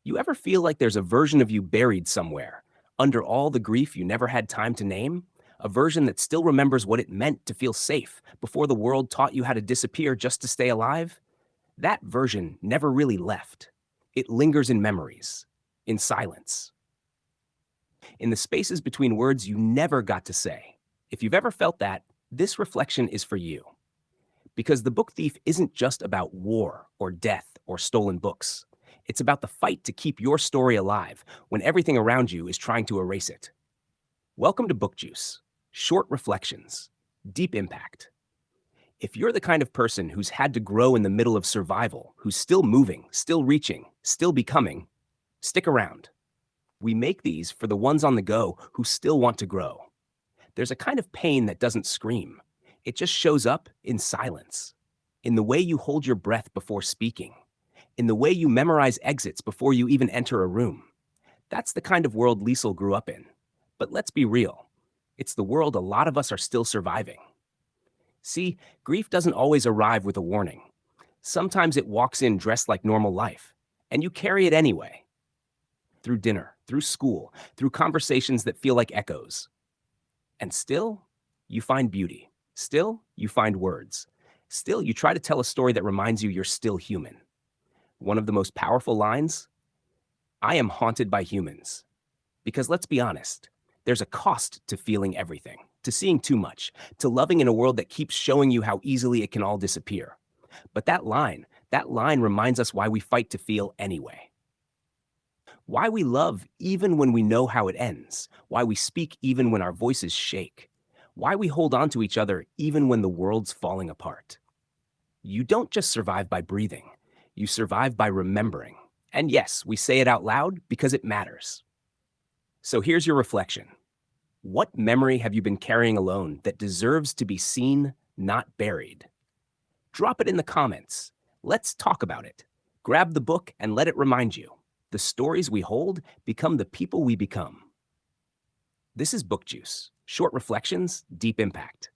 You ever feel like there's a version of you buried somewhere, under all the grief you never had time to name? A version that still remembers what it meant to feel safe before the world taught you how to disappear just to stay alive? That version never really left. It lingers in memories, in silence, in the spaces between words you never got to say. If you've ever felt that, this reflection is for you. Because The Book Thief isn't just about war or death or stolen books. It's about the fight to keep your story alive when everything around you is trying to erase it. Welcome to BookJuice, short reflections, deep impact. If you're the kind of person who's had to grow in the middle of survival, who's still moving, still reaching, still becoming, stick around. We make these for the ones on the go who still want to grow. There's a kind of pain that doesn't scream. It just shows up in silence, in the way you hold your breath before speaking, in the way you memorize exits before you even enter a room. That's the kind of world Liesel grew up in. But let's be real. It's the world a lot of us are still surviving. See, grief doesn't always arrive with a warning. Sometimes it walks in dressed like normal life, and you carry it anyway. Through dinner, through school, through conversations that feel like echoes. And still, you find beauty. Still, you find words. Still, you try to tell a story that reminds you you're still human. One of the most powerful lines, I am haunted by humans. Because let's be honest, there's a cost to feeling everything, to seeing too much, to loving in a world that keeps showing you how easily it can all disappear. But that line reminds us why we fight to feel anyway. Why we love even when we know how it ends. Why we speak even when our voices shake. Why we hold on to each other even when the world's falling apart. You don't just survive by breathing. You survive by remembering. And yes, we say it out loud because it matters. So here's your reflection. What memory have you been carrying alone that deserves to be seen, not buried? Drop it in the comments. Let's talk about it. Grab the book and let it remind you. The stories we hold become the people we become. This is BookJuice, short reflections, deep impact.